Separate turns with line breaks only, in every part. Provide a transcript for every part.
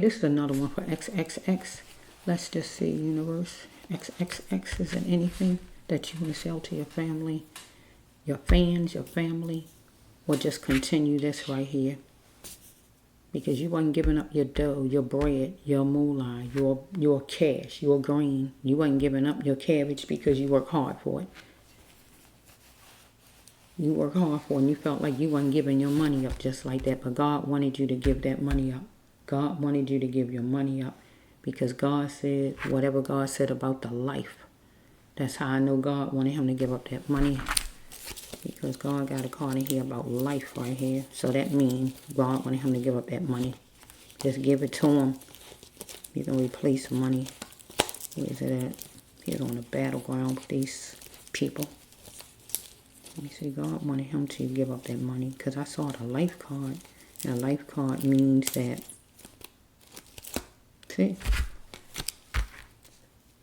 This is another one for XXX. Let's just see, universe. XXX isn't anything that you want to sell to your family, your fans, your family, or just continue this right here. Because you wasn't giving up your dough, your bread, your moolah, your cash, your green. You wasn't giving up your cabbage because you work hard for it. You work hard for it and you felt like you wasn't giving your money up just like that. But God wanted you to give that money up. God wanted you to give your money up. Because God said, whatever God said about the life. That's how I know God wanted him to give up that money. Because God got a card in here about life right here. So that means God wanted him to give up that money. Just give it to him. You can replace the money. Where is it at? Here on the battleground with these people. Let me see. God wanted him to give up that money. Because I saw the life card. And a life card means that. See?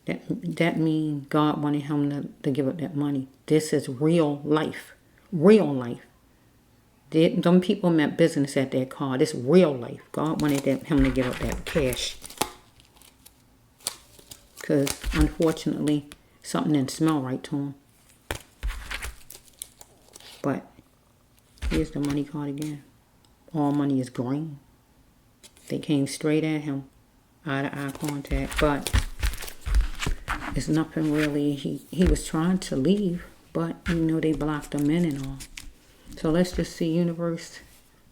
That means God wanted him to give up that money. This is real life. Real life. Them people meant business at that card. It's real life. God wanted him to give up that cash. Because, unfortunately, something didn't smell right to him. But, here's the money card again. All money is green. They came straight at him. Eye-to-eye contact. But, it's nothing really. He was trying to leave. But, you know, they blocked him in and all. So, let's just see, universe.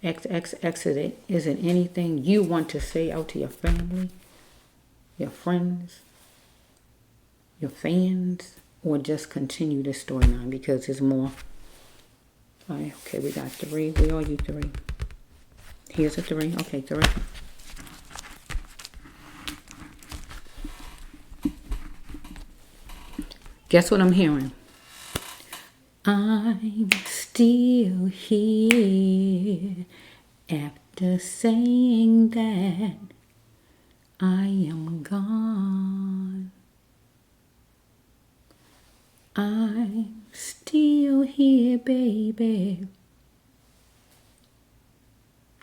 XXX isn't anything you want to say out to your family, your friends, your fans, or just continue this storyline because there's more. All right, okay, we got 3. Where are you, 3? Here's a 3. Okay, 3. Guess what I'm hearing? I'm still here after saying that I am gone. I'm still here, baby.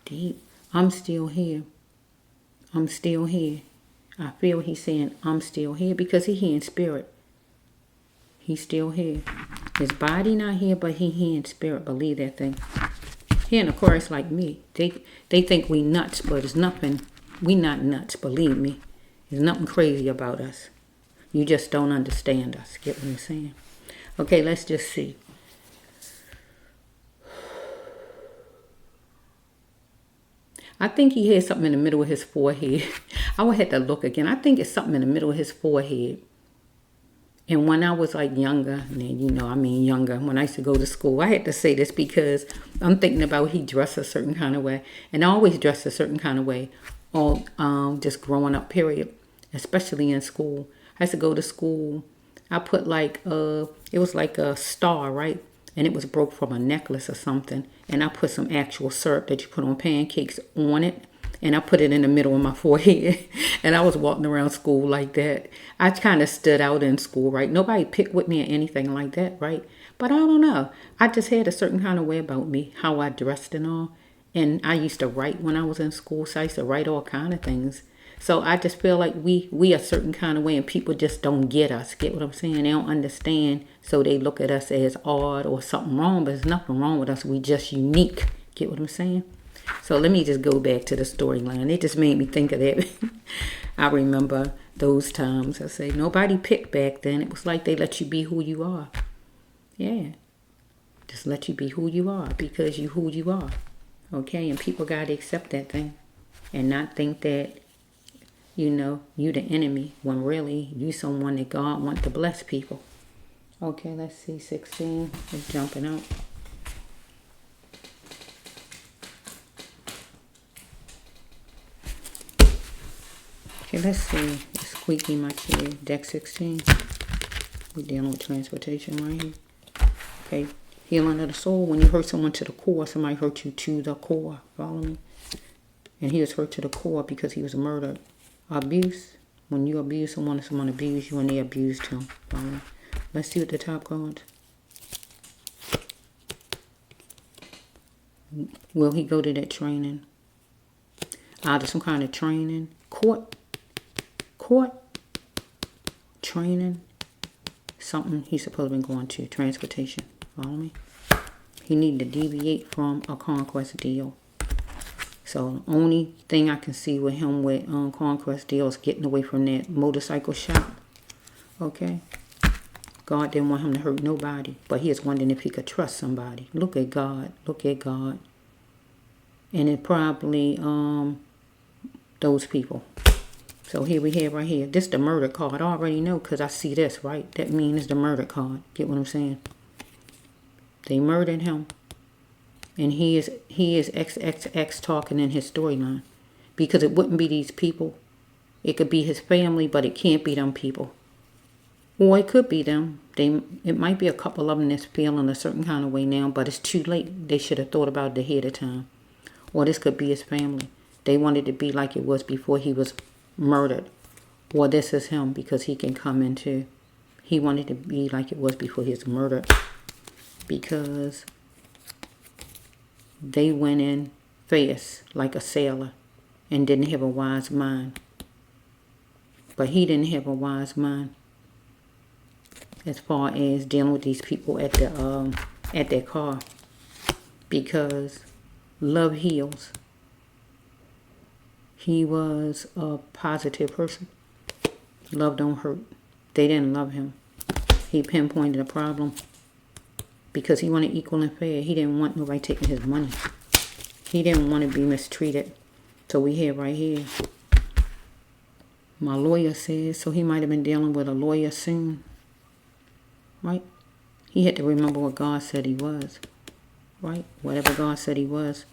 Deep. I'm still here. I'm still here. I feel he's saying I'm still here because he's here in spirit. He's still here. His body not here, but he here in spirit. Believe that thing. He in Aquarius like me. They think we nuts, but it's nothing. We not nuts, believe me. There's nothing crazy about us. You just don't understand us. Get what I'm saying? Okay, let's just see. I think he has something in the middle of his forehead. I would have to look again. I think it's something in the middle of his forehead. And when I was like younger, and then, you know, I mean younger, when I used to go to school, I had to say this because I'm thinking about he dressed a certain kind of way. And I always dressed a certain kind of way, all just growing up, period, especially in school. I used to go to school. I put like, it was like a star, right? And it was broke from a necklace or something. And I put some actual syrup that you put on pancakes on it. And I put it in the middle of my forehead. And I was walking around school like that. I kind of stood out in school, right? Nobody picked with me or anything like that, right? But I don't know. I just had a certain kind of way about me, how I dressed and all. And I used to write when I was in school. So I used to write all kind of things. So I just feel like we a certain kind of way and people just don't get us. Get what I'm saying? They don't understand. So they look at us as odd or something wrong. But there's nothing wrong with us. We just unique. Get what I'm saying? So let me just go back to the storyline. It just made me think of that. I remember those times. I say nobody picked back then. It was like they let you be who you are. Yeah. Just let you be who you are because you who you are. Okay? And people got to accept that thing. And not think that, you know, you the enemy when really you someone that God wants to bless people. Okay, let's see. 16 is jumping out. Okay, let's see. It's squeaky my chair. Deck 16. We're dealing with transportation right here. Okay. Healing of the soul. When you hurt someone to the core, somebody hurt you to the core. Follow me? And he was hurt to the core because he was murdered. Abuse. When you abuse someone abused you and they abused him. Follow me? Let's see what the top cards. Will he go to that training? Either some kind of training, court, training, something he's supposed to be going to, transportation, follow me? He needed to deviate from a conquest deal. So the only thing I can see with him with conquest deal is getting away from that motorcycle shop, okay? God didn't want him to hurt nobody, but he is wondering if he could trust somebody. Look at God, look at God. And it probably, those people. So here we have right here. This the murder card. I already know because I see this, right? That means it's the murder card. Get what I'm saying? They murdered him. And he is XXX talking in his storyline. Because it wouldn't be these people. It could be his family, but it can't be them people. Or it could be them. It might be a couple of them that's feeling a certain kind of way now, but it's too late. They should have thought about it ahead of time. Or this could be his family. They wanted to be like it was before he was murdered. Or this is him because he can come into. He wanted to be like it was before he was murdered. Because they went in fast like a sailor and didn't have a wise mind. But he didn't have a wise mind as far as dealing with these people at their car. Because love heals. He was a positive person. Love don't hurt. They didn't love him. He pinpointed a problem because he wanted equal and fair. He didn't want nobody taking his money. He didn't want to be mistreated. So we have right here. My lawyer says, so he might have been dealing with a lawyer soon. Right? He had to remember what God said he was. Right? Whatever God said he was.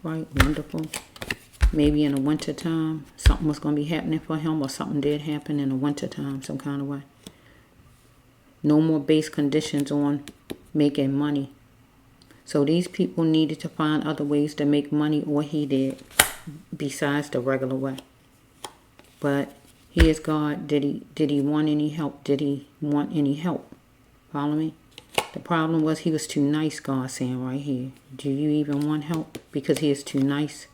Right? Wonderful. Maybe in the winter time, something was going to be happening for him, or something did happen in the winter time, some kind of way. No more base conditions on making money. So these people needed to find other ways to make money, or he did, besides the regular way. But he is God. Did he want any help? Did he want any help? Follow me? The problem was he was too nice, God saying right here. Do you even want help? Because he is too nice.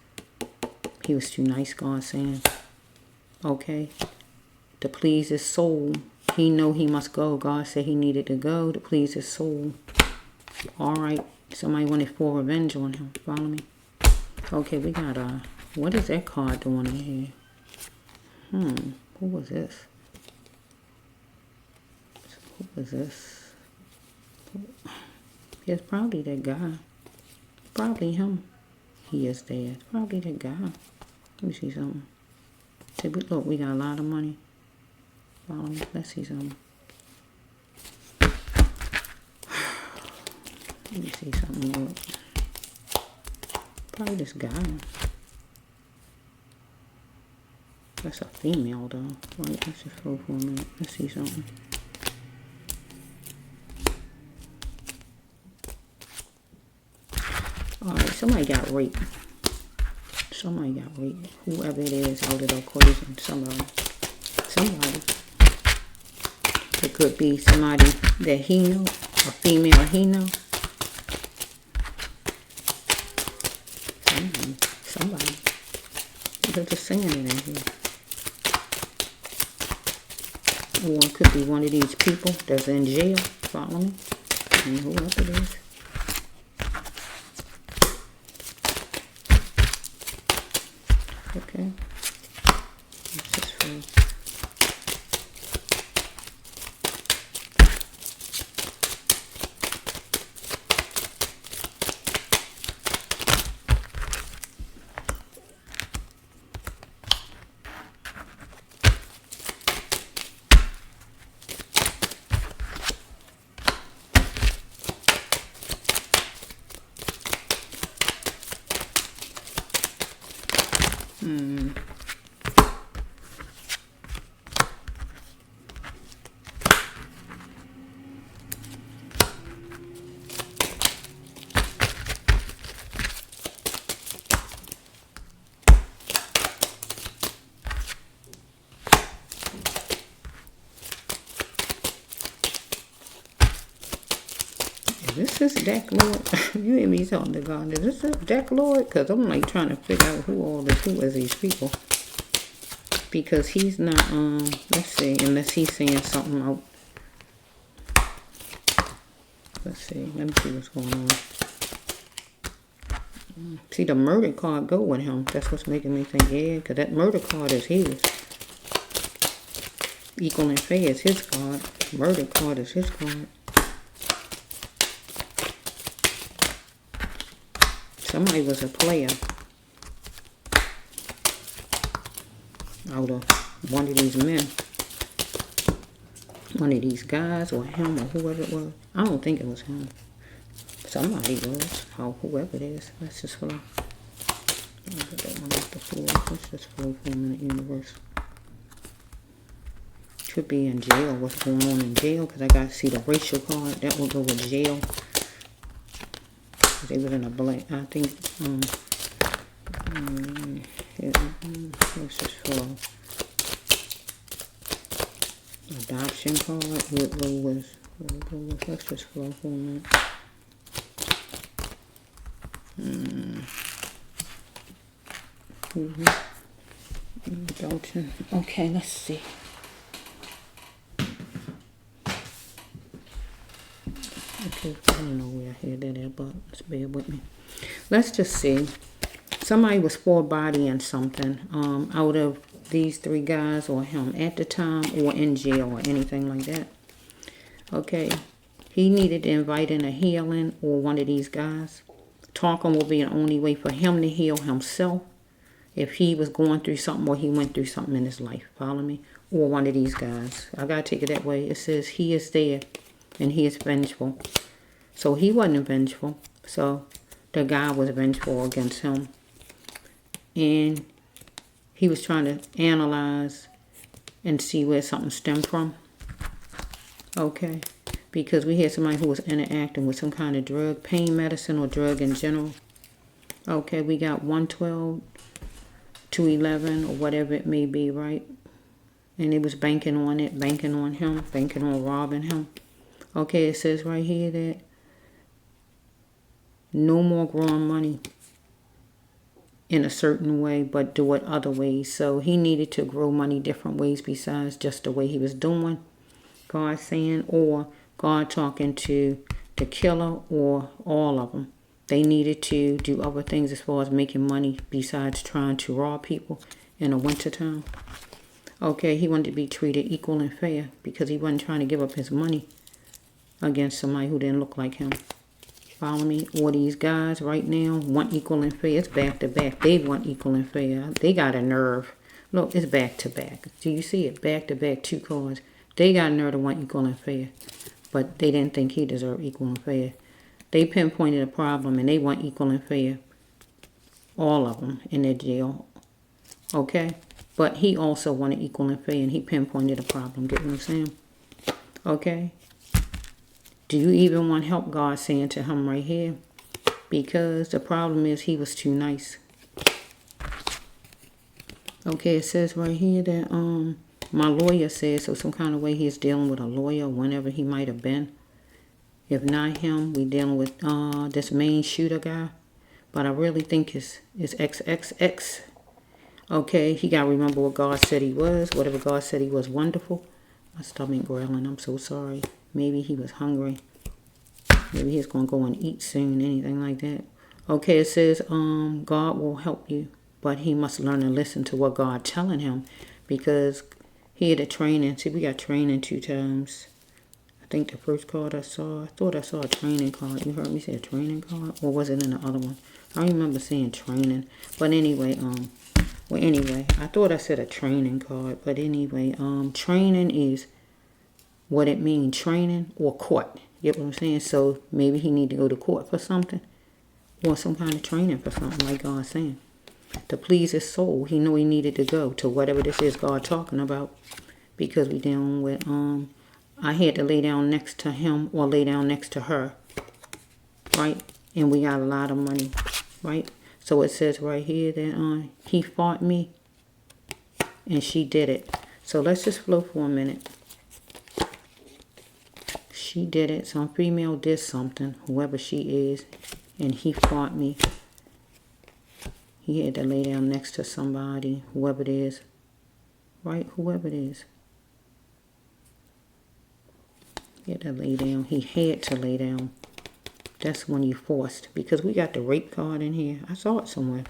He was too nice, God saying. Okay. To please his soul. He know he must go. God said he needed to go to please his soul. Alright. Somebody wanted for revenge on him. Follow me? Okay, we got what is that card doing in here? Who was this? Who was this? It's probably that guy. Probably him. He is there. Probably that guy. Let me see something. Look, we got a lot of money. Let's see something. Let me see something more. Probably this guy. That's a female though. Right, let's just hold for a minute. Let's see something. Alright, somebody got raped. Somebody got raped. Whoever it is out of the equation. Somebody. It could be somebody that he knew. A female he knew. Somebody. They're just saying it in here. Or it could be one of these people that's in jail. Follow me? And whoever it is. Okay. Let's just fold. Is this this deck, Lord? You hear me talking to God. Is this deck, Lord? Because I'm like trying to figure out who is these people. Because he's not, let's see, unless he's saying something out. Let's see, let me see what's going on. See, the murder card go with him. That's what's making me think, yeah, because that murder card is his. Equal and fair is his card. Murder card is his card. Somebody was a player out of one of these men. One of these guys or him or whoever it was. I don't think it was him. Somebody was. Or whoever it is. Let's just flow. Let's just flow for a minute, universe. Could be in jail. What's going on in jail? Because I got to see the racial card. That will go with jail. They was in a blank. I think. Let's just flow. Adoption card. What was? Let's just flow for a minute. Adoption. Okay, let's see. Okay, I don't know where I had that at, but let's bear with me. Let's just see. Somebody was for bodying something out of these three guys or him at the time or in jail or anything like that. Okay, he needed to invite in a healing or one of these guys. Talking will be the only way for him to heal himself if he was going through something or he went through something in his life. Follow me? Or one of these guys. I got to take it that way. It says he is there and he is vengeful. So he wasn't vengeful. So the guy was vengeful against him. And he was trying to analyze and see where something stemmed from. Okay. Because we had somebody who was interacting with some kind of drug, pain medicine or drug in general. Okay, we got 112, 211 or whatever it may be, right? And it was banking on it, banking on him, banking on robbing him. Okay, it says right here that no more growing money in a certain way, but do it other ways. So he needed to grow money different ways besides just the way he was doing. God saying, or God talking to the killer or all of them. They needed to do other things as far as making money besides trying to rob people in the wintertime. Okay, he wanted to be treated equal and fair because he wasn't trying to give up his money against somebody who didn't look like him. Follow me? All these guys right now want equal and fair. It's back to back. They want equal and fair. They got a nerve. Look, it's back to back. Do you see it? Back to back, two cards. They got a nerve to want equal and fair. But they didn't think he deserved equal and fair. They pinpointed a problem and they want equal and fair. All of them in their jail. Okay? But he also wanted equal and fair and he pinpointed a problem. Get what I'm saying? Okay? Do you even want help? God saying to him right here. Because the problem is he was too nice. Okay, it says right here that my lawyer says, so some kind of way he's dealing with a lawyer whenever he might have been. If not him, we dealing with this main shooter guy. But I really think it's XXX. Okay, he got to remember what God said he was. Whatever God said he was, wonderful. My stomach growling, I'm so sorry. Maybe he was hungry. Maybe he's going to go and eat soon, anything like that. Okay, it says God will help you. But he must learn to listen to what God telling him. Because he had a training. See, we got training 2 times. I think the first card I thought I saw a training card. You heard me say a training card? Or was it in the other one? I remember saying training. But anyway, I thought I said a training card. But anyway, training is what it means. Training or court. You get what I'm saying? So maybe he need to go to court for something. Or some kind of training for something like God's saying. To please his soul. He knew he needed to go to whatever this is God talking about. Because we dealing with, I had to lay down next to him or lay down next to her. Right? And we got a lot of money. Right? So it says right here that he fought me. And she did it. So let's just flow for a minute. She did it. Some female did something, whoever she is, and he fought me. He had to lay down next to somebody, whoever it is. Right? Whoever it is. He had to lay down. He had to lay down. That's when you forced. Because we got the rape card in here. I saw it somewhere.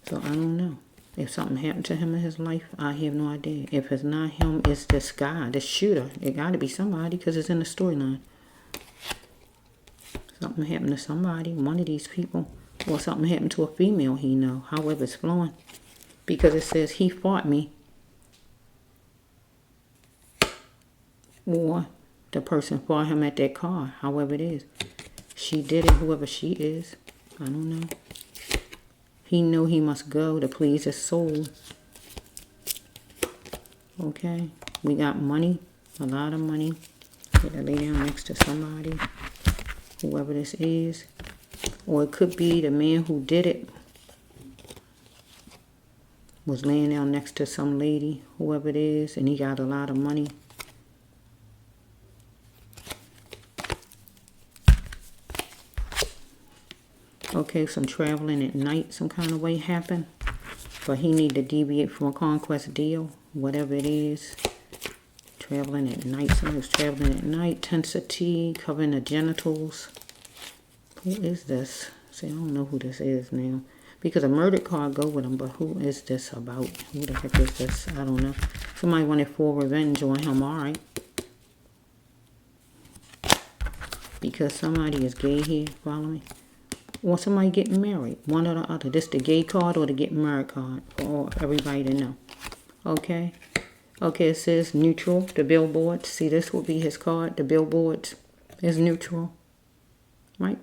So I don't know. If something happened to him in his life, I have no idea. If it's not him, it's this guy, this shooter. It got to be somebody because it's in the storyline. Something happened to somebody, one of these people. Or something happened to a female he know. However it's flowing. Because it says he fought me. Or the person fought him at that car. However it is. She did it, whoever she is. I don't know. He knew he must go to please his soul. Okay. We got money. A lot of money. Get to lay down next to somebody. Whoever this is. Or it could be the man who did it. Was laying down next to some lady. Whoever it is. And he got a lot of money. Okay, some traveling at night, some kind of way happened. But he need to deviate from a conquest deal, whatever it is. Traveling at night, somebody was traveling at night. Tentacion, covering the genitals. Who is this? See, I don't know who this is now. Because a murder card go with him, but who is this about? Who the heck is this? I don't know. Somebody wanted full revenge on him, alright. Because somebody is gay here, follow me. Or somebody getting married. One or the other. This the gay card or the getting married card. For everybody to know. Okay. Okay, it says neutral. The billboards. See, this would be his card. The billboards is neutral. Right?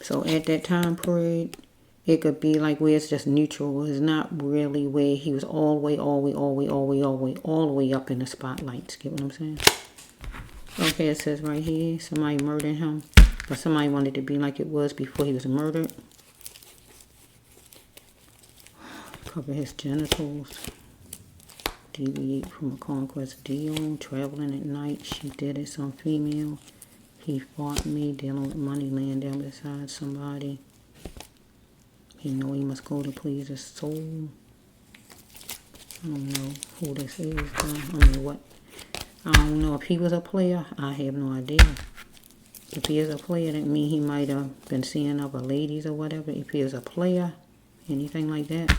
So at that time period, it could be like where it's just neutral. It's not really where he was all the way up in the spotlights. Get what I'm saying? Okay, it says right here, somebody murdered him. But somebody wanted to be like it was before he was murdered. Cover his genitals. Deviate from a conquest deal. Traveling at night. She did it. Some female. He fought me. Dealing with money. Laying down beside somebody. He know he must go to please his soul. I don't know who this is. I mean, what? I don't know if he was a player. I have no idea. If he is a player, that means he might have been seeing other ladies or whatever. If he is a player, anything like that.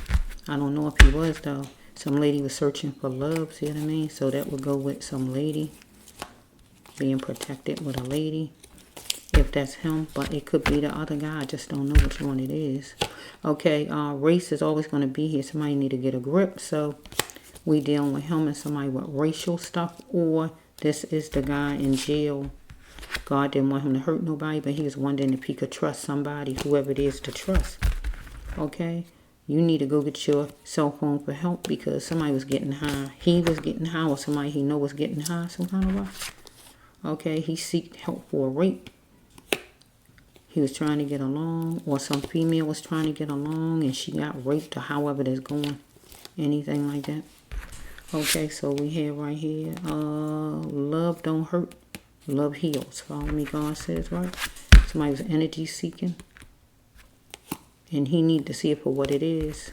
I don't know if he was, though. Some lady was searching for love, see what I mean? So that would go with some lady. Being protected with a lady. If that's him. But it could be the other guy. I just don't know which one it is. Okay, race is always going to be here. Somebody need to get a grip. So we dealing with him and somebody with racial stuff, or this is the guy in jail. God didn't want him to hurt nobody, but he was wondering if he could trust somebody, whoever it is, to trust. Okay? You need to go get your cell phone for help because somebody was getting high. He was getting high, or somebody he know was getting high some kind of way. Okay? He seeked help for a rape. He was trying to get along, or some female was trying to get along and she got raped, or however that's going. Anything like that. Okay, so we have right here, love don't hurt, love heals. Follow me, God says, right? Somebody was energy seeking. And he need to see it for what it is.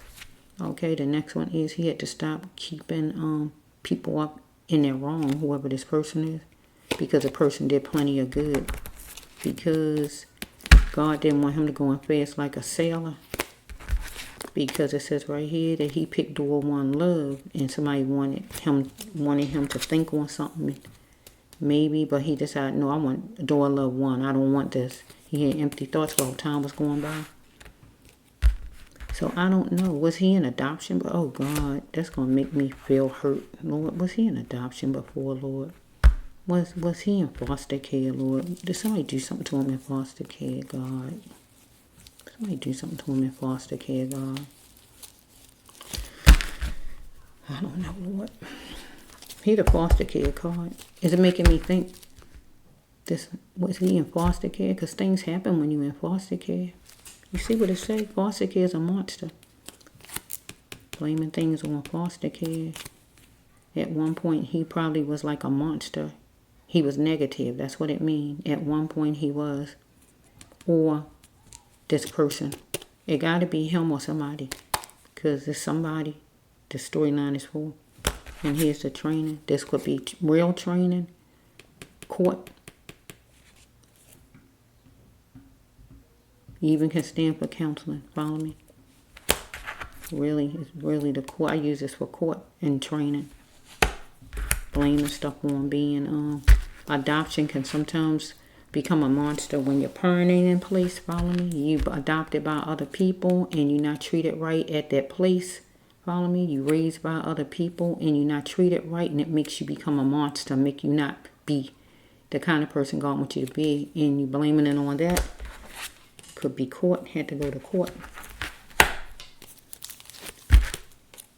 Okay, the next one is he had to stop keeping people up in their wrong, whoever this person is. Because the person did plenty of good. Because God didn't want him to go in fast like a sailor. Because it says right here that he picked door one love, and somebody wanted him to think on something, maybe, but he decided, no, I want door love one. I don't want this. He had empty thoughts while time was going by. So I don't know. Was he in adoption? But oh God, that's gonna make me feel hurt, Lord. Was he in adoption before, Lord? Was he in foster care, Lord? Did somebody do something to him in foster care, God? Somebody do something to him in foster care, God. I don't know, Lord. He the foster care card. Is it making me think was he in foster care? Because things happen when you're in foster care. You see what it say? Foster care is a monster. Blaming things on foster care. At one point, he probably was like a monster. He was negative. That's what it means. At one point, he was. Or this person. It got to be him or somebody. Because it's somebody the storyline is for. And here's the training. This could be real training. Court. You even can stand for counseling. Follow me? Really, it's really the court. I use this for court and training. Blaming stuff on being adoption can sometimes become a monster when you're parenting in place. Follow me? You've adopted by other people and you're not treated right at that place. Follow me? You raised by other people and you're not treated right, and it makes you become a monster, make you not be the kind of person God wants you to be, and you blaming it on that. Could be court, had to go to court.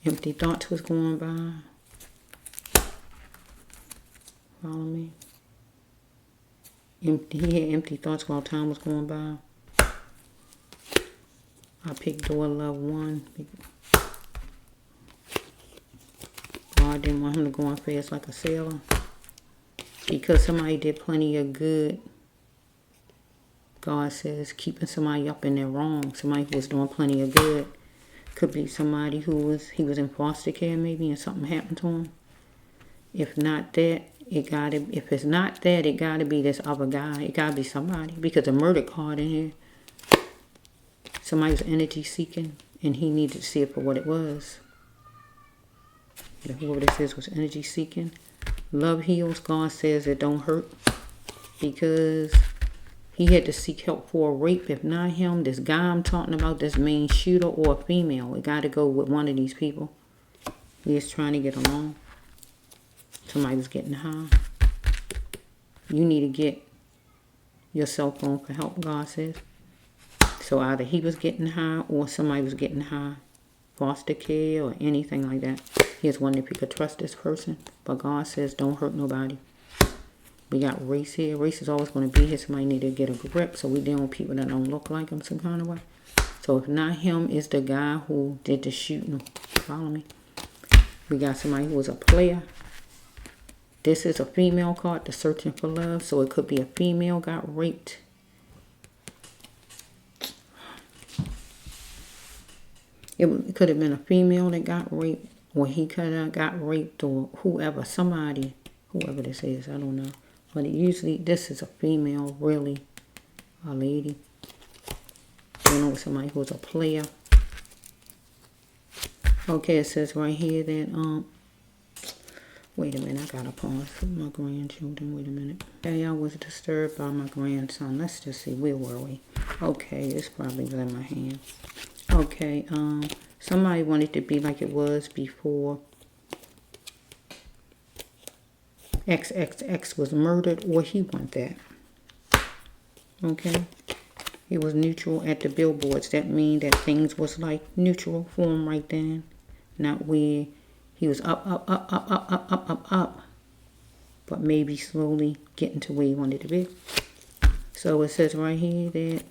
Empty thoughts was going by. Follow me? He had empty thoughts while time was going by. I picked door love 1. God didn't want him to go on fast like a sailor. Because somebody did plenty of good. God says keeping somebody up in their wrong. Somebody who was doing plenty of good. Could be somebody he was in foster care maybe and something happened to him. If not that, if it's not that, it gotta be this other guy. It gotta be somebody. Because a murder card in here. Somebody was energy seeking and he needed to see it for what it was. Whoever this is was energy seeking. Love heals. God says it don't hurt. Because he had to seek help for a rape. If not him, this guy I'm talking about, this main shooter, or a female. It got to go with one of these people. He is trying to get along. Somebody was getting high. You need to get your cell phone for help, God says. So either he was getting high or somebody was getting high. Foster care or anything like that. Here's one if you could trust this person. But God says don't hurt nobody. We got race here. Race is always going to be here. Somebody need to get a grip. So we dealing with people that don't look like him some kind of way. So if not him, it's the guy who did the shooting. Follow me? We got somebody who was a player. This is a female card, the searching for love. So it could be a female got raped. It could have been a female that got raped. Or he could have got raped, or whoever. Somebody. Whoever this is. I don't know. But usually this is a female, really. A lady. You know, somebody who's a player. Okay, it says right here that, wait a minute, I gotta pause for my grandchildren. Wait a minute. Okay, I was disturbed by my grandson. Let's just see, where were we? Okay, this probably was in my hand. Okay, somebody wanted to be like it was before XXX was murdered, or he want that. Okay. He was neutral at the billboards. That mean that things was like neutral for him right then. Not where he was up. But maybe slowly getting to where he wanted to be. So it says right here that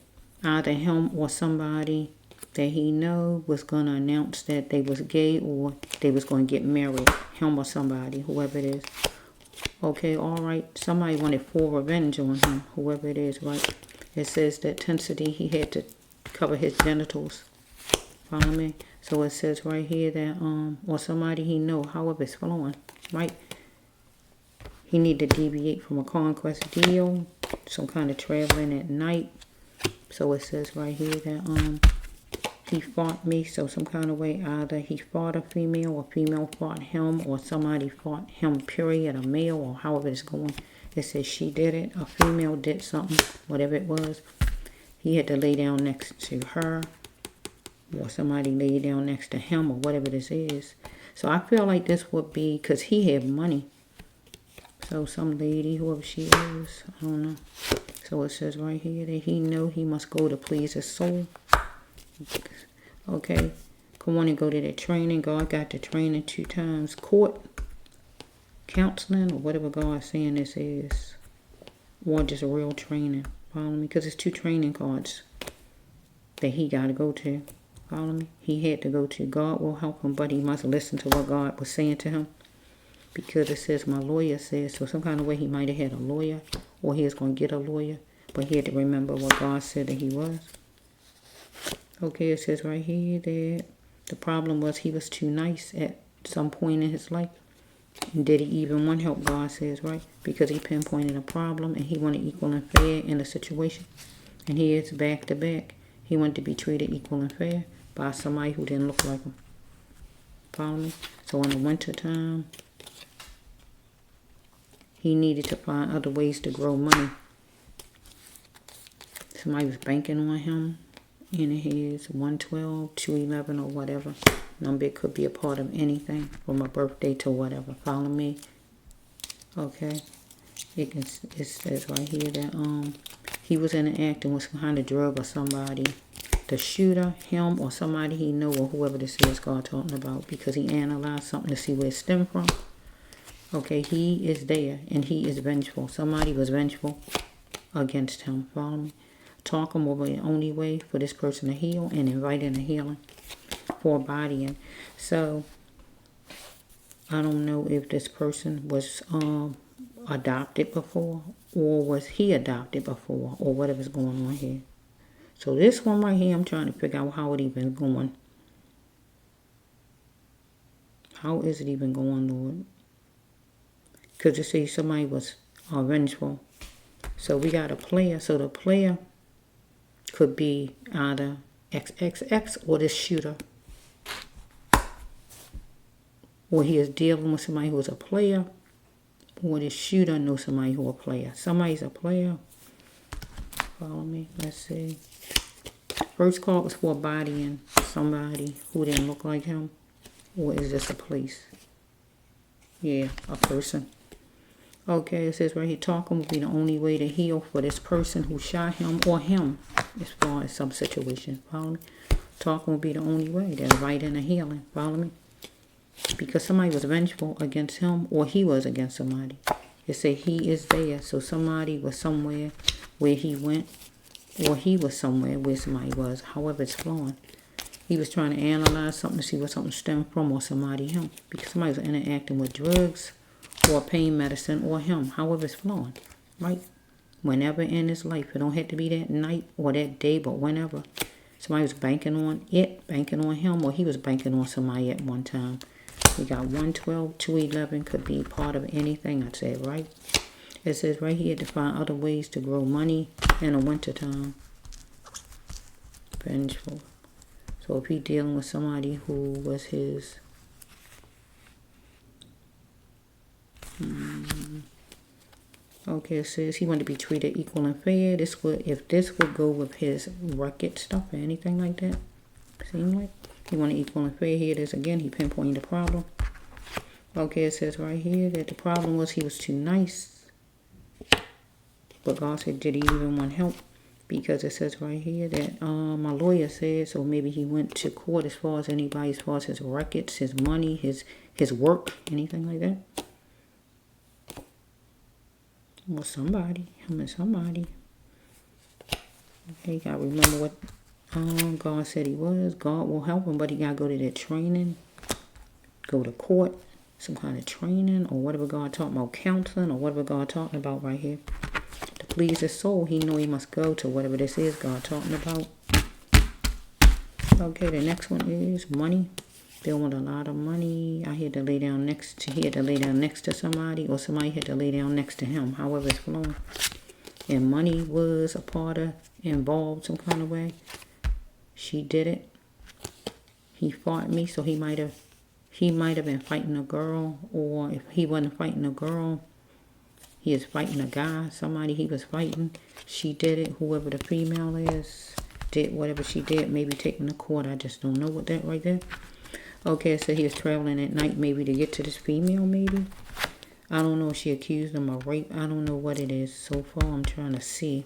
either him or somebody that he know was going to announce that they was gay or they was going to get married. Him or somebody, whoever it is. Okay, all right. Somebody wanted full revenge on him, whoever it is, right? It says that intensity, he had to cover his genitals. Follow me? So it says right here that, or somebody he know, however it's flowing, right? He need to deviate from a conquest deal, some kind of traveling at night. So it says right here that, he fought me, so some kind of way, either he fought a female or female fought him, or somebody fought him, period, a male, or however it's going. It says she did it, a female did something, whatever it was. He had to lay down next to her, or somebody lay down next to him, or whatever this is. So I feel like this would be, because he had money. So some lady, whoever she is, I don't know. So it says right here that he know he must go to please his soul. Okay, come on and go to the training. God got the training 2 times. Court, counseling, or whatever God's saying this is. Or just a real training. Follow me? Because it's 2 training cards that he got to go to. Follow me? He had to go to. God will help him, but he must listen to what God was saying to him. because it says my lawyer says, so some kind of way he might have had a lawyer, or he was going to get a lawyer, but he had to remember what God said that he was. Okay, it says right here that the problem was he was too nice at some point in his life. And did he even want help, God says, right? Because he pinpointed a problem and he wanted equal and fair in the situation. And he is back to back. He wanted to be treated equal and fair by somebody who didn't look like him. Follow me? So in the winter time, he needed to find other ways to grow money. Somebody was banking on him, and it is 112, 211, or whatever. Number, it could be a part of anything from a birthday to whatever. Follow me? Okay. It says right here that he was interacting with some kind of drug or somebody. The shooter, him, or somebody he know, or whoever this is God talking about, because he analyzed something to see where it stemmed from. Okay, he is there, and he is vengeful. Somebody was vengeful against him. Follow me? Talking will be the only way for this person to heal, and inviting a healing for bodying. So, I don't know if this person was adopted before, or was he adopted before, or whatever's going on here. So this one right here, I'm trying to figure out how it even going. How is it even going, Lord? Because it says somebody was vengeful. So we got a player. So the player could be either XXX or this shooter. Or he is dealing with somebody who is a player. Or this shooter knows somebody who is a player. Somebody's a player. Follow me. Let's see. First card was for bodying somebody who didn't look like him. Or is this a place? Yeah, a person. Okay, it says right here, talking will be the only way to heal for this person who shot him or him, as far as some situation. Follow me? Talking will be the only way. They're right in a healing. Follow me? Because somebody was vengeful against him, or he was against somebody. It said he is there. So somebody was somewhere where he went, or he was somewhere where somebody was. However it's flowing. He was trying to analyze something to see where something stemmed from, or somebody him. Because somebody was interacting with drugs, or pain medicine, or him. However it's flowing. Right? Whenever in his life. It don't have to be that night or that day, but whenever. Somebody was banking on it, banking on him, or he was banking on somebody at one time. We got 112, 211, could be part of anything I said, right? It says right here to find other ways to grow money in the winter time. Vengeful. So if he's dealing with somebody who was his... Okay, it says he wanted to be treated equal and fair. This would, if this would go with his record stuff or anything like that. Seem like he wanted equal and fair. Here it is again. He pinpointed the problem. Okay, it says right here that the problem was he was too nice. But God said, did he even want help? Because it says right here that my lawyer said, so maybe he went to court as far as anybody, as far as his records, his money, his work, anything like that. Well, somebody. Somebody. Okay, you gotta remember what God said he was. God will help him, but he gotta go to that training. Go to court. Some kind of training, or whatever God talking about, counseling, or whatever God talking about right here. To please his soul, he know he must go to whatever this is God talking about. Okay, the next one is money. They want a lot of money. I had to lay down next to, he had to lay down next to somebody, or somebody had to lay down next to him, however it's flowing. And money was a part of, involved some kind of way. She did it. He fought me, so he might have been fighting a girl, or if he wasn't fighting a girl, he is fighting a guy, somebody he was fighting. She did it, whoever the female is, did whatever she did, maybe taking the court. I just don't know what that right there. Okay, so he was traveling at night maybe to get to this female, maybe. I don't know if she accused him of rape. I don't know what it is. So far, I'm trying to see.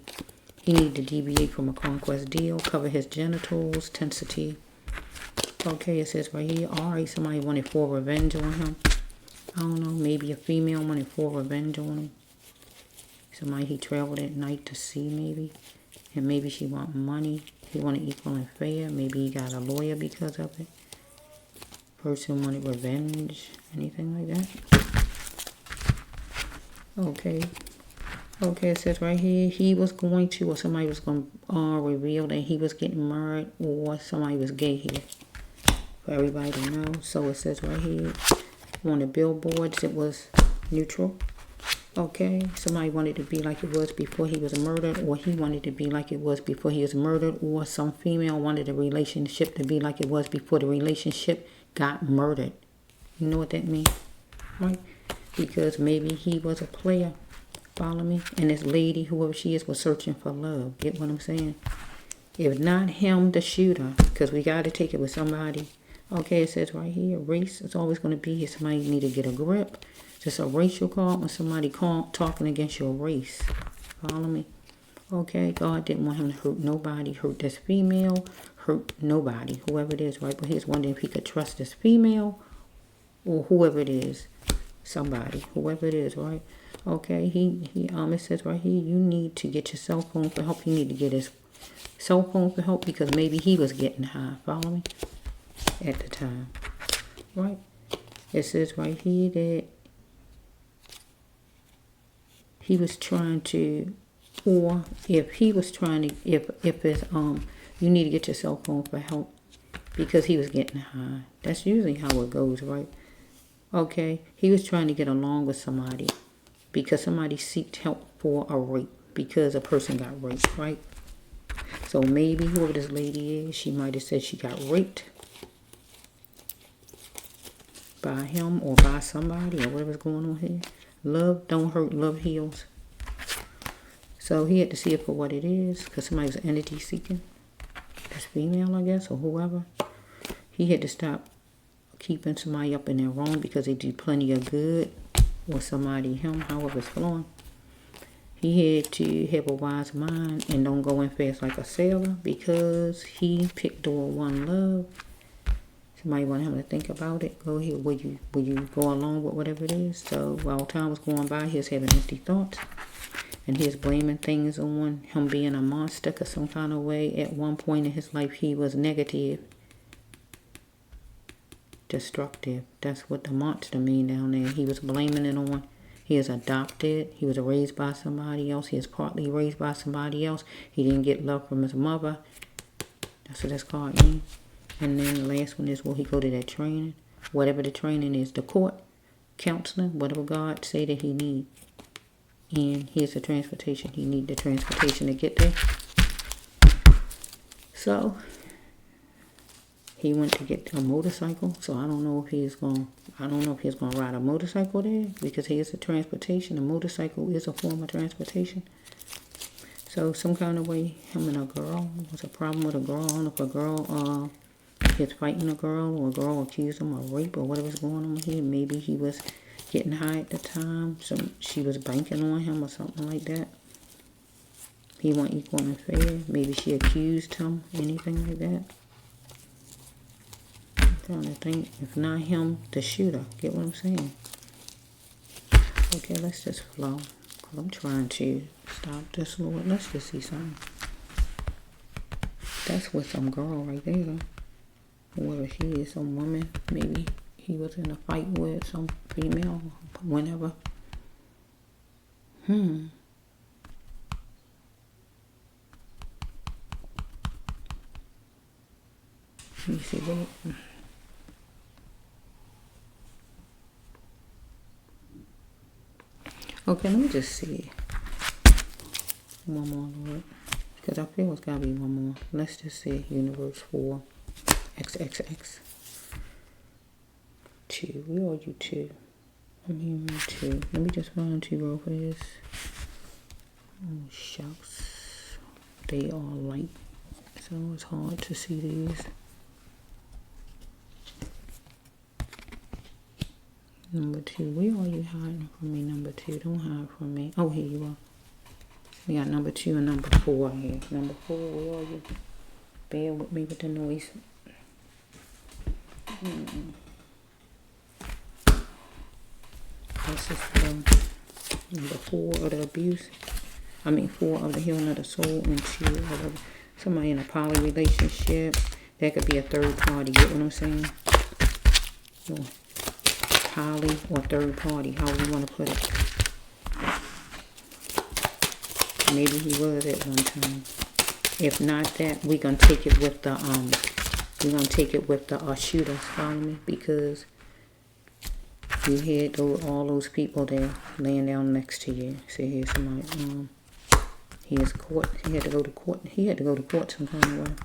He needed to deviate from a conquest deal, cover his genitals, tensity. Okay, it says right here, alright, somebody wanted for revenge on him. I don't know, maybe a female wanted for revenge on him. Somebody he traveled at night to see, maybe. And maybe she want money. He wanted equal and fair. Maybe he got a lawyer because of it. Person wanted revenge. Anything like that. Okay. Okay, it says right here, he was going to, or somebody was going to reveal that he was getting married, or somebody was gay here. For everybody to know. So it says right here, on the billboards, it was neutral. Okay, somebody wanted to be like it was before he was murdered, or he wanted to be like it was before he was murdered, or some female wanted the relationship to be like it was before the relationship got murdered. You know what that means, right? Because maybe he was a player, follow me? And this lady, whoever she is, was searching for love. Get what I'm saying? If not him, the shooter, because we got to take it with somebody. Okay, it says right here, race is always going to be here. Somebody need to get a grip. Just a racial card when somebody talking against your race. Follow me? Okay, God didn't want him to hurt nobody. Hurt this female, hurt nobody. Whoever it is, right? But he's wondering if he could trust this female or whoever it is. Somebody, whoever it is, right? Okay, it says right here, you need to get your cell phone for help. You need to get his cell phone for help because maybe he was getting high. Follow me? At the time, right? It says right here that he was trying to, or if he was trying to, if it's you need to get your cell phone for help because he was getting high. That's usually how it goes, right? Okay, he was trying to get along with somebody because somebody sought help for a rape because a person got raped, right? So maybe whoever this lady is, she might have said she got raped by him or by somebody or whatever's going on here. Love don't hurt, love heals. So he had to see it for what it is because somebody was energy seeking. That's female, I guess, or whoever. He had to stop keeping somebody up in their wrong because they do plenty of good, or somebody, him, however it's flowing. He had to have a wise mind and don't go in fast like a sailor because he picked door one love. Somebody want him to think about it. Go ahead. Will you go along with whatever it is? So while time was going by, he was having empty thoughts. And he was blaming things on him being a monster because some kind of way at one point in his life he was negative. Destructive. That's what the monster mean down there. He was blaming it on. He is adopted. He was raised by somebody else. He is partly raised by somebody else. He didn't get love from his mother. That's what that's called. And then the last one is, will he go to that training? Whatever the training is, the court, counseling, whatever God say that he need. And here's the transportation. He need the transportation to get there. So he went to get a motorcycle. So I don't know if he's going to ride a motorcycle there because he is a transportation. A motorcycle is a form of transportation. So some kind of way, him and a girl, was a problem with a girl. I don't know if a girl he's fighting a girl or a girl accused him of rape or whatever's going on with him. Maybe he was getting high at the time. So she was banking on him or something like that. He wasn't equal and fair. Maybe she accused him, anything like that. I'm trying to think. If not him, the shooter. Get what I'm saying? Okay, let's just flow. Because I'm trying to stop this, Lord. Let's just see something. That's with some girl right there. Whoever she is, some woman. Maybe he was in a fight with some female. Whenever. Let me see that. Okay, let me just see. One more, Lord. Because I feel it's got to be one more. Let's just see. Universe 4. XXX. 2. Where are you 2? I'm hearing 2. Let me just find 2 real fast. Oh, shucks. They are light. So it's hard to see these. Number 2. Where are you hiding from me, number 2? Don't hide from me. Oh, here you are. We got number 2 and number 4 here. Number 4, where are you? Bear with me with the noise. This is number 4 of the abuse. 4 of the healing of the soul, and 2 of somebody in a poly relationship. That could be a third party. Get what I'm saying? Poly or third party, however you want to put it. Maybe he was at one time. If not that, we're gonna take it with the shooters, follow me, because you had all those people there laying down next to you. See, here's somebody. He is court. He had to go to court. He had to go to court some kind of way.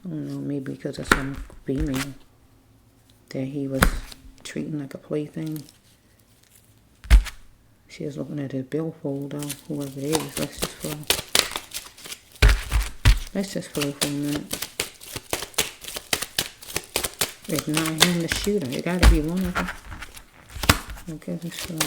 I don't know, maybe because of some female that he was treating like a plaything. She was looking at his billfold, though. Whoever it is, let's just flow. Let's just flow for a minute. If not him, the shooter. It got to be one of them. Okay, let's flow.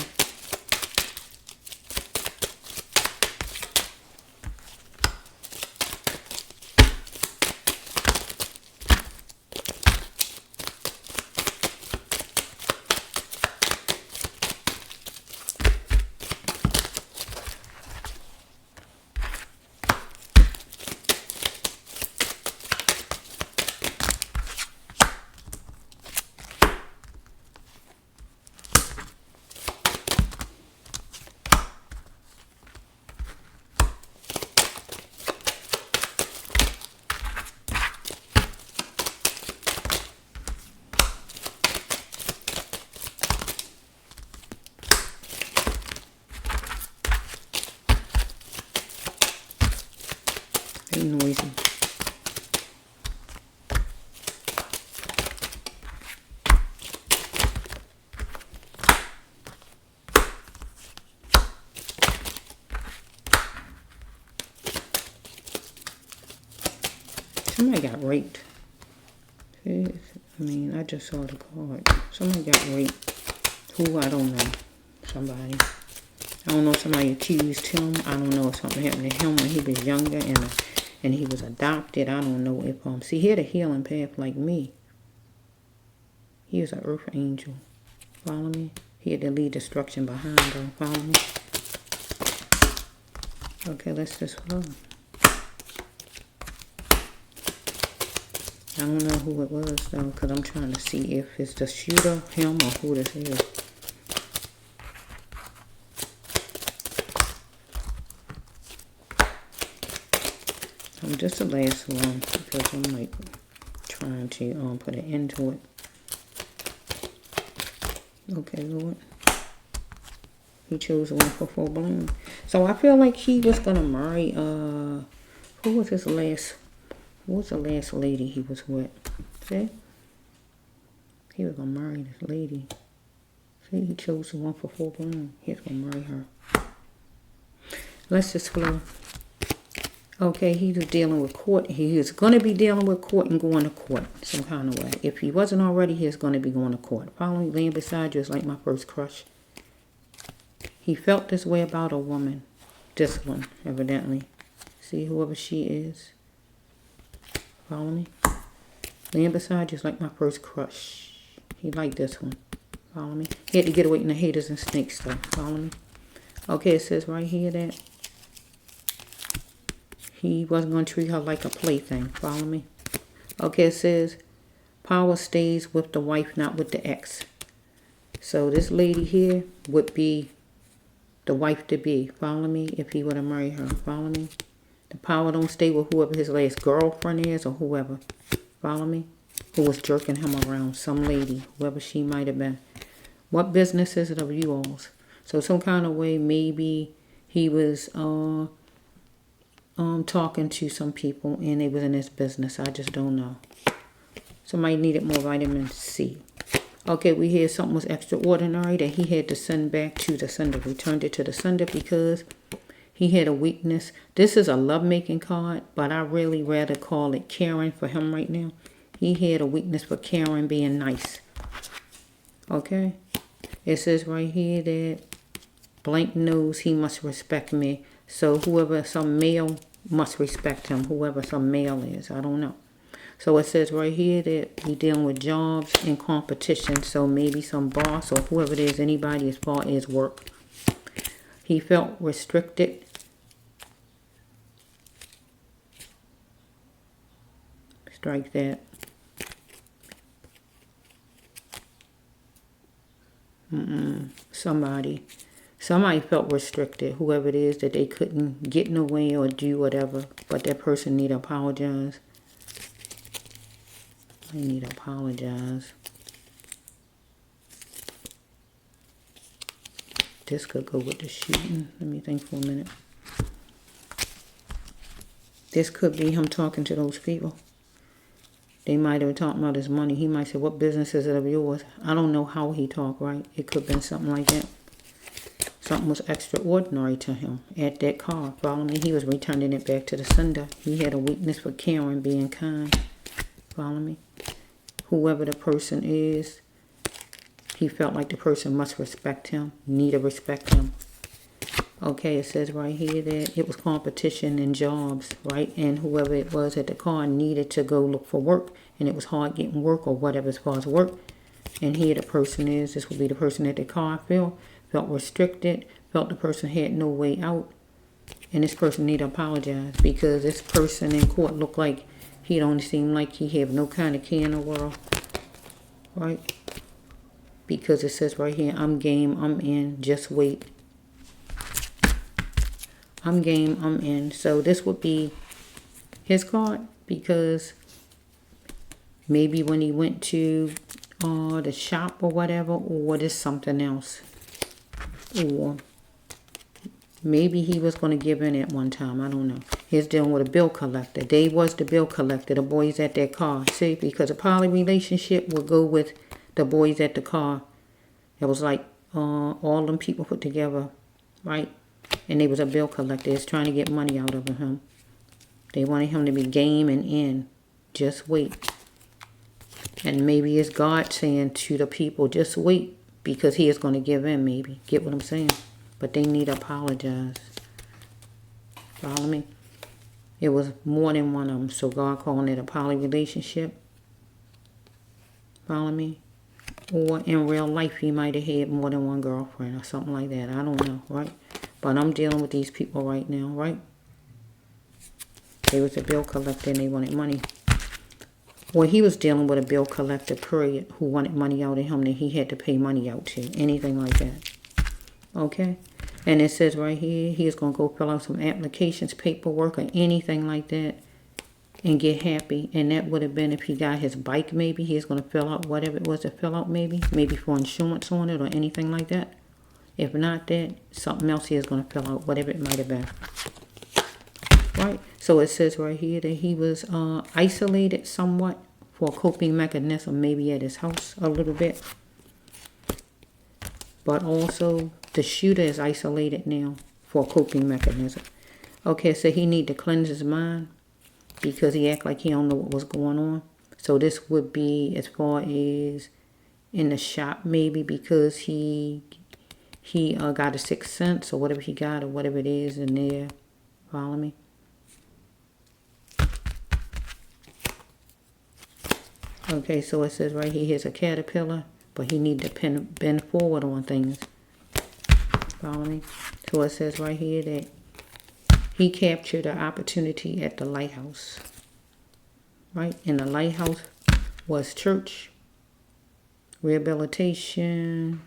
Noisy. Somebody got raped. I mean, I just saw the card. Somebody got raped. Who? I don't know. Somebody. I don't know if somebody accused him. I don't know if something happened to him when he was younger and he was adopted. I don't know if, see, he had a healing path like me. He was an earth angel. Follow me? He had to leave destruction behind, though. Follow me? Okay, let's just flow. I don't know who it was, though, because I'm trying to see if it's the shooter, him, or who this is. Just the last one, because I'm like trying to put an end to it. Okay, Lord. He chose one for full bloom. So I feel like he was gonna marry who was his last, what was the last lady he was with? See? He was gonna marry this lady. See, he chose the one for full bloom. He was gonna marry her. Let's just flow. Okay, he was dealing with court. He is going to be dealing with court and going to court some kind of way. If he wasn't already, he's going to be going to court. Following, laying beside you is like my first crush. He felt this way about a woman. This one, evidently. See, whoever she is. Follow me? Laying beside you is like my first crush. He liked this one. Follow me? He had to get away from the haters and snakes, though. Follow me? Okay, it says right here that he wasn't going to treat her like a plaything. Follow me? Okay, it says, power stays with the wife, not with the ex. So this lady here would be the wife to be. Follow me? If he were to marry her. Follow me? The power don't stay with whoever his last girlfriend is or whoever. Follow me? Who was jerking him around. Some lady. Whoever she might have been. What business is it of you all's? So some kind of way, maybe he was talking to some people and they was in his business. I just don't know. Somebody needed more vitamin C. Okay, we hear something was extraordinary that he had to send back to the sender. Returned it to the sender because he had a weakness. This is a lovemaking card, but I really rather call it caring for him right now. He had a weakness for caring, being nice. Okay? It says right here that blank knows he must respect me. So whoever, some male must respect him. Whoever some male is. I don't know. So it says right here that we dealing with jobs and competition. So maybe some boss or whoever it is, anybody as far as work. He felt restricted. Strike that. Somebody felt restricted, whoever it is, that they couldn't get in the way or do whatever. But that person need to apologize. They need to apologize. This could go with the shooting. Let me think for a minute. This could be him talking to those people. They might have been talking about his money. He might say, what business is it of yours? I don't know how he talked, right? It could have been something like that. Something was extraordinary to him at that car. Follow me? He was returning it back to the sender. He had a weakness for caring, being kind. Follow me? Whoever the person is, he felt like the person must respect him, need to respect him. Okay, it says right here that it was competition in jobs, right? And whoever it was at the car needed to go look for work. And it was hard getting work or whatever as far as work. And here the person is, this would be the person at the car felt restricted, felt the person had no way out. And this person need to apologize because this person in court looked like he don't seem like he have no kind of care in the world. Right? Because it says right here, I'm game, I'm in, just wait. I'm game, I'm in. So this would be his card because maybe when he went to the shop or whatever, or there's something else. Or maybe he was going to give in at one time. I don't know. He's dealing with a bill collector. They was the bill collector, the boys at that car. See, because a poly relationship will go with the boys at the car. It was like all them people put together, right? And they was a bill collector. It's trying to get money out of him. They wanted him to be game and in. Just wait. And maybe it's God saying to the people, just wait. Because he is going to give in, maybe. Get what I'm saying? But they need to apologize. Follow me? It was more than one of them. So God calling it a poly relationship. Follow me? Or in real life, he might have had more than one girlfriend or something like that. I don't know, right? But I'm dealing with these people right now, right? They was a bill collector and they wanted money. Well, he was dealing with a bill collector, period, who wanted money out of him that he had to pay money out to. Anything like that. Okay? And it says right here, he is going to go fill out some applications, paperwork, or anything like that and get happy. And that would have been if he got his bike, maybe. He's going to fill out whatever it was to fill out, maybe. Maybe for insurance on it or anything like that. If not that, something else he is going to fill out, whatever it might have been. Right? So it says right here that he was isolated somewhat for a coping mechanism, maybe at his house a little bit. But also, the shooter is isolated now for a coping mechanism. Okay, so he need to cleanse his mind because he act like he don't know what was going on. So this would be as far as in the shop, maybe, because he got a sixth sense or whatever he got or whatever it is in there. Follow me? Okay, so it says right here, here's a caterpillar, but he need to bend forward on things. Follow me? So it says right here that he captured an opportunity at the lighthouse. Right? And the lighthouse was church, rehabilitation,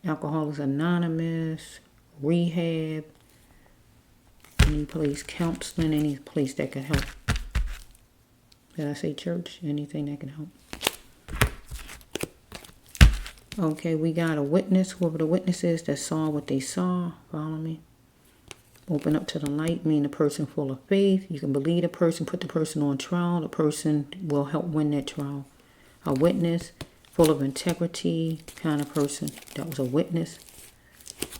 Alcoholics Anonymous, rehab, any place, counseling, any place that could help. Did I say church? Anything that can help. Okay, we got a witness. Whoever the witness is that saw what they saw. Follow me. Open up to the light, mean the person full of faith. You can believe the person, put the person on trial. The person will help win that trial. A witness, full of integrity kind of person. That was a witness.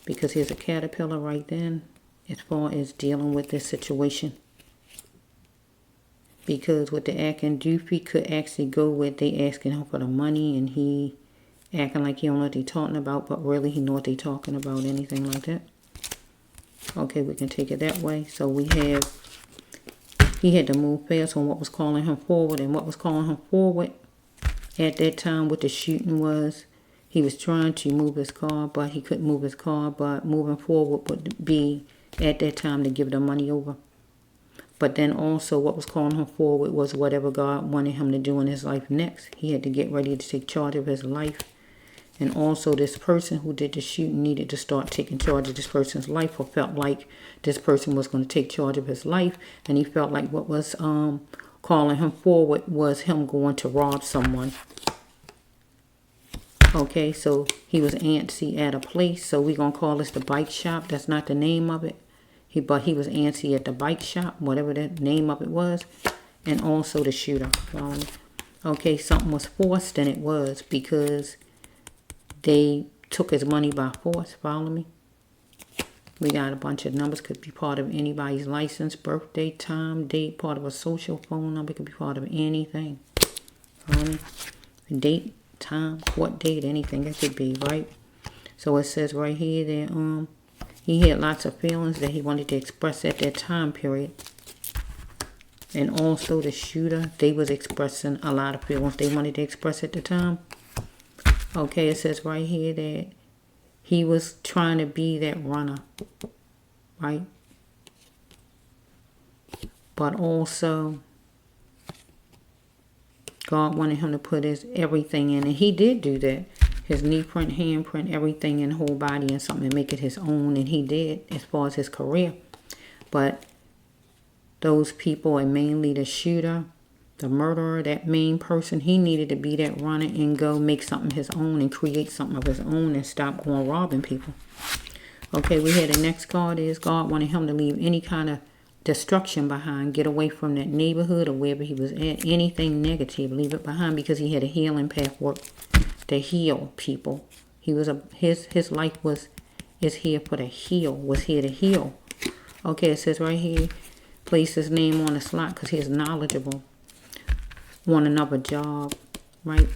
Because here's a caterpillar right then as far as dealing with this situation. Because what the acting doofy could actually go with, they asking him for the money and he acting like he don't know what they talking about, but really he know what they talking about, anything like that. Okay, we can take it that way. So we have, he had to move fast on what was calling him forward, and what was calling him forward at that time with the shooting was, he was trying to move his car, but he couldn't move his car, but moving forward would be at that time to give the money over. But then also what was calling him forward was whatever God wanted him to do in his life next. He had to get ready to take charge of his life And also this person who did the shooting needed to start taking charge of this person's life, or felt like this person was going to take charge of his life. And he felt like what was calling him forward was him going to rob someone. Okay, so he was antsy at a place. So we're going to call this the bike shop. That's not the name of it. But he was antsy at the bike shop, whatever the name of it was. And also the shooter. Okay, something was forced, and it was because they took his money by force. Follow me? We got a bunch of numbers. Could be part of anybody's license, birthday, time, date, part of a social phone number. Could be part of anything. Date, time, court date, anything it could be, right? So it says right here that he had lots of feelings that he wanted to express at that time period. And also the shooter, they was expressing a lot of feelings they wanted to express at the time. Okay, it says right here that he was trying to be that runner, right? But also, God wanted him to put his everything in, and he did do that. His knee print, hand print, everything in whole body and something, and make it his own, and he did as far as his career. But those people, and mainly the shooter, the murderer, that main person, he needed to be that runner and go make something his own and create something of his own and stop going robbing people. Okay, we had the next card is God wanted him to leave any kind of destruction behind, get away from that neighborhood or wherever he was at, anything negative, leave it behind, because he had a healing path work to heal people. He was his life is here for the heal, was here to heal. Okay, it says right here, place his name on the slot because he's knowledgeable. Want another job, right?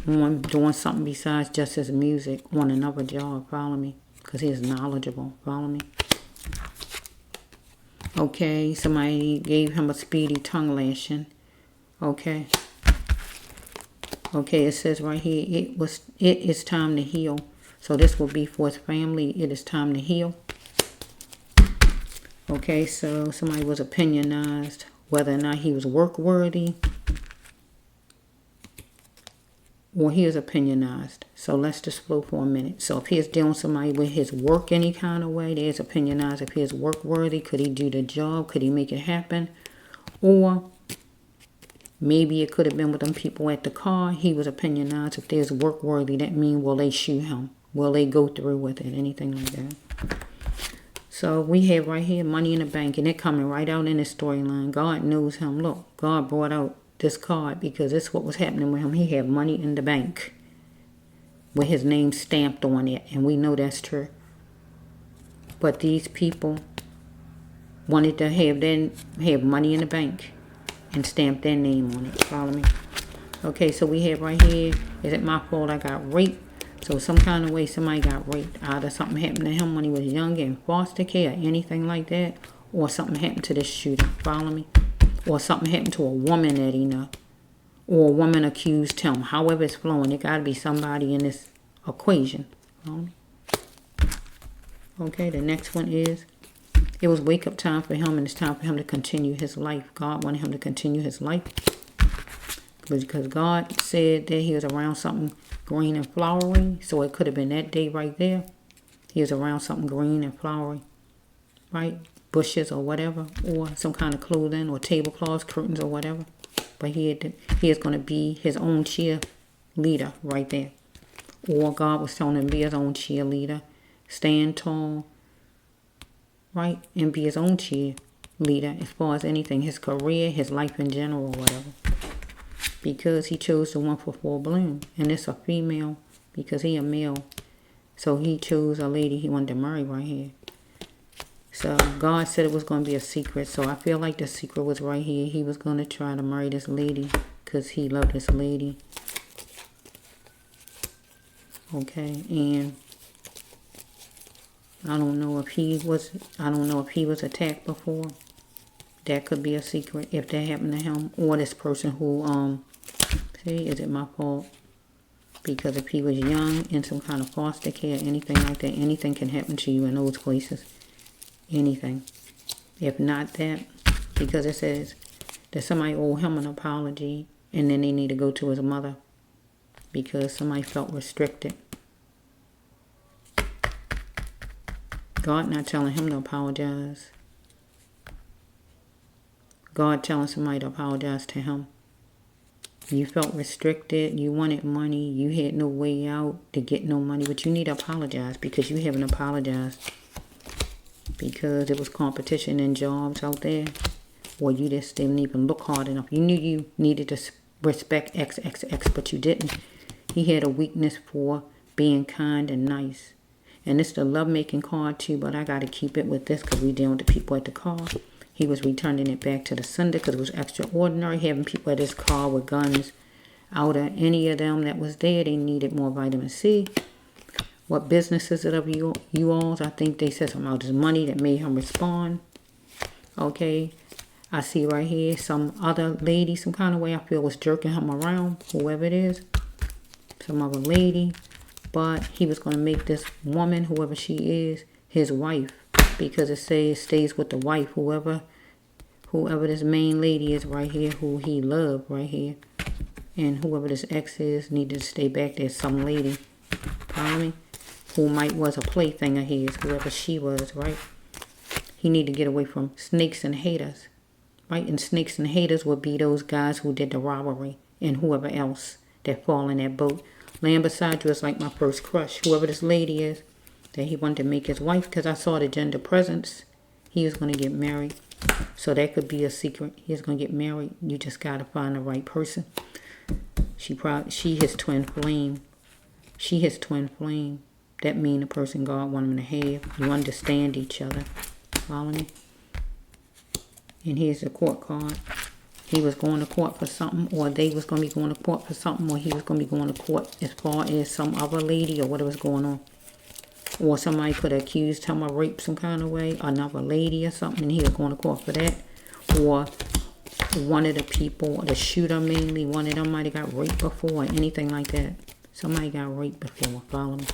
Want doing something besides just his music. Want another job, follow me, because he's knowledgeable, follow me. Okay, somebody gave him a speedy tongue lashing. Okay. Okay, it says right here, it is time to heal. So this will be for his family. It is time to heal. Okay, so somebody was opinionized, whether or not he was work worthy, or he is opinionized. So let's just flow for a minute. So if he is dealing with somebody with his work any kind of way, there's opinionized. If he is work worthy, could he do the job? Could he make it happen? Or maybe it could have been with them people at the car. He was opinionized. If there's work worthy, that means will they shoot him? Will they go through with it? Anything like that. So we have right here money in the bank, and it coming right out in this storyline. God knows him. Look, God brought out this card because this is what was happening with him. He had money in the bank with his name stamped on it, and we know that's true. But these people wanted to have money in the bank and stamp their name on it. Follow me? Okay, so we have right here, is it my fault I got raped? So some kind of way somebody got raped. Either something happened to him when he was young in foster care or anything like that, or something happened to this shooter. Follow me? Or something happened to a woman that he know, or a woman accused him. However it's flowing, it got to be somebody in this equation. Follow me? Okay, the next one is, it was wake up time for him, and it's time for him to continue his life. God wanted him to continue his life because God said that he was around something green and flowery. So it could have been that day right there. He was around something green and flowery, right? Bushes or whatever, or some kind of clothing or tablecloths, curtains or whatever. But he is going to be his own cheerleader right there. Or God was telling him to be his own cheerleader. Stand tall, right? And be his own cheerleader as far as anything. His career, his life in general, or whatever. Because he chose the one for full bloom. And it's a female because he a male. So he chose a lady he wanted to marry right here. So God said it was going to be a secret. So I feel like the secret was right here. He was going to try to marry this lady because he loved this lady. Okay, and I don't know if he was attacked before. That could be a secret if that happened to him, or this person who see, is it my fault? Because if he was young in some kind of foster care, anything like that, anything can happen to you in those places. Anything. If not that, because it says that somebody owe him an apology, and then they need to go to his mother because somebody felt restricted. God not telling him to apologize. God telling somebody to apologize to him. You felt restricted. You wanted money. You had no way out to get no money. But you need to apologize because you haven't apologized. Because there was competition in jobs out there. Or you just didn't even look hard enough. You knew you needed to respect XXX, but you didn't. He had a weakness for being kind and nice. And it's the love-making card too, but I got to keep it with this because we dealing with the people at the car. He was returning it back to the sender because it was extraordinary having people at his car with guns. Out of any of them that was there, they needed more vitamin C. What business is it of you all's? I think they said something about his money that made him respond. Okay. I see right here some other lady, some kind of way I feel was jerking him around, whoever it is. Some other lady. But he was going to make this woman, whoever she is, his wife. Because it says stays with the wife, whoever this main lady is right here, who he loved right here. And whoever this ex is needed to stay back there, some lady. Follow me? Who might was a plaything of his, whoever she was, right? He need to get away from snakes and haters. Right? And snakes and haters would be those guys who did the robbery and whoever else that fall in that boat. Laying beside you is like my first crush. Whoever this lady is that he wanted to make his wife, because I saw the gender presence. He was going to get married. So that could be a secret. He's going to get married. You just got to find the right person. She his twin flame. She his twin flame. That mean the person God want him to have. You understand each other. Follow me? And here's the court card. He was going to court for something, or they was going to be going to court for something, or he was going to be going to court as far as some other lady or whatever was going on. Or somebody could have accused him of rape some kind of way, another lady or something, and he was going to court for that. Or one of the people, the shooter mainly, one of them might have got raped before, or anything like that. Somebody got raped before, follow me.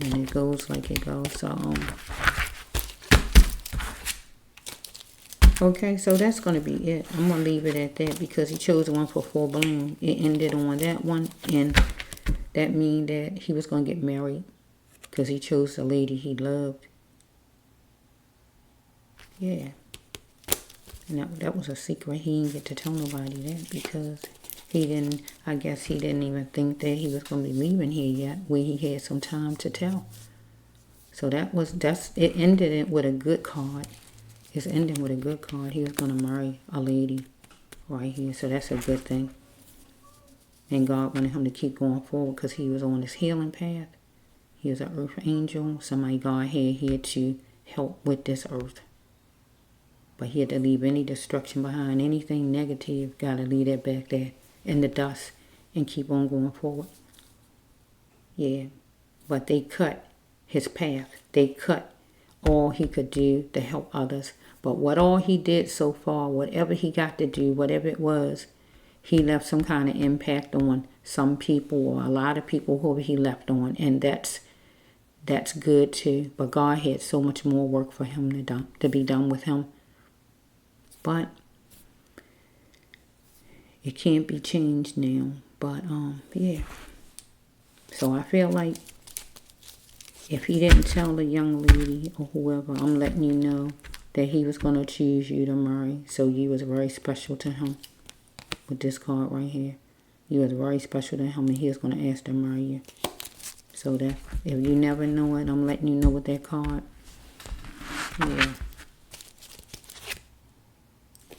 And it goes like it goes, so, okay, so that's going to be it. I'm going to leave it at that because he chose one for full bloom. It ended on that one, and that means that he was going to get married because he chose the lady he loved. Yeah. And that was a secret. He didn't get to tell nobody that because he didn't, I guess he didn't even think that he was going to be leaving here yet, where he had some time to tell. So it ended it with a good card. It's ending with a good card. He was going to marry a lady right here. So that's a good thing. And God wanted him to keep going forward because he was on his healing path. He was an earth angel. Somebody God had here to help with this earth. But he had to leave any destruction behind. Anything negative, got to leave that back there in the dust and keep on going forward. Yeah. But they cut his path. They cut all he could do to help others. But what all he did so far, whatever he got to do, whatever it was, he left some kind of impact on some people or a lot of people who he left on. And that's good too. But God had so much more work for him to be done with him. But it can't be changed now. But yeah. So I feel like if he didn't tell the young lady or whoever, I'm letting you know that he was going to choose you to marry. So you was very special to him with this card right here. You was very special to him and he was going to ask to marry you. So that if you never know it, I'm letting you know with that card. Yeah.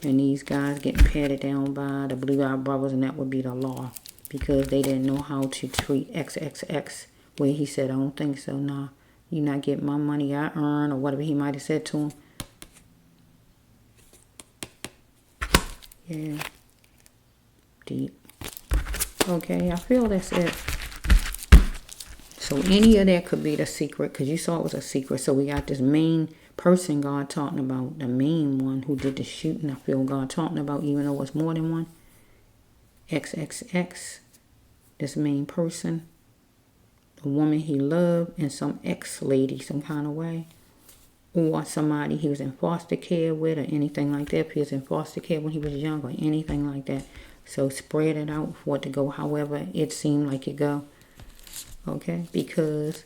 And these guys getting patted down by the blue-eyed brothers, and that would be the law. Because they didn't know how to treat XXX. Where he said, I don't think so, nah. You're not getting my money I earn, or whatever he might have said to him. Yeah. Deep. Okay, I feel that's it. So any of that could be the secret, because you saw it was a secret. So we got this main person God talking about, the main one who did the shooting. I feel God talking about, even though it's more than one. XXX, this main person. The woman he loved, and some ex-lady some kind of way. Or somebody he was in foster care with, or anything like that. If he was in foster care when he was young, or anything like that. So spread it out for it to go however it seemed like it go. Okay? Because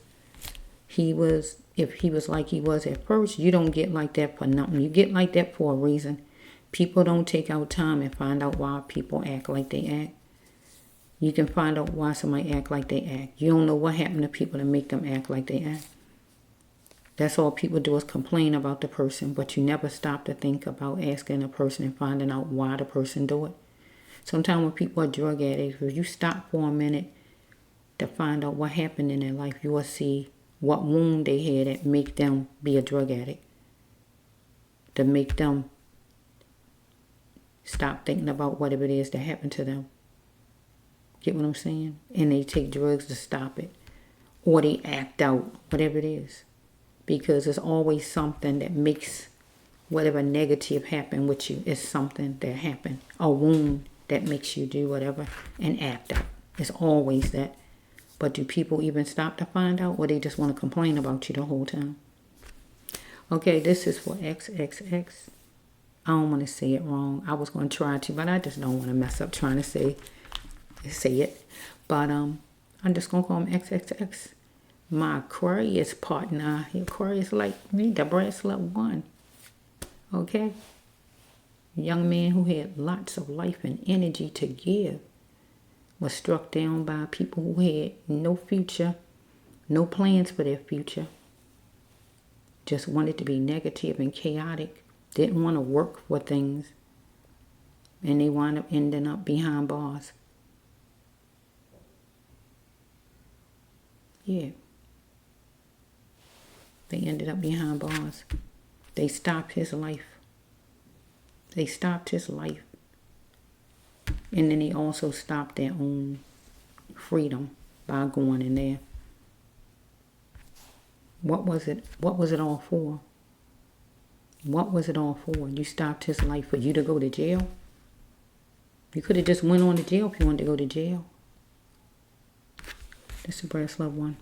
if he was like he was at first, you don't get like that for nothing. You get like that for a reason. People don't take out time and find out why people act like they act. You can find out why somebody act like they act. You don't know what happened to people to make them act like they act. That's all people do is complain about the person, but you never stop to think about asking a person and finding out why the person do it. Sometimes when people are drug addicts, if you stop for a minute to find out what happened in their life, you will see what wound they had that make them be a drug addict. To make them stop thinking about whatever it is that happened to them. Get what I'm saying? And they take drugs to stop it. Or they act out, whatever it is. Because there's always something that makes whatever negative happen with you. It's something that happened. A wound that makes you do whatever and act out. It's always that. But do people even stop to find out? Or they just want to complain about you the whole time? Okay, this is for XXX. I don't want to say it wrong. I was going to try to, but I just don't want to mess up trying to say it. But I'm just going to call him XXX. My Aquarius partner. Aquarius like me. Debraas Love 1. Okay? Young man who had lots of life and energy to give. Was struck down by people who had no future. No plans for their future. Just wanted to be negative and chaotic. Didn't want to work for things. And they wound up ending up behind bars. Yeah. They ended up behind bars. They stopped his life. They stopped his life. And then they also stopped their own freedom by going in there. What was it? What was it all for? What was it all for? You stopped his life for you to go to jail? You could have just went on to jail if you wanted to go to jail. This is Debraas Love 1.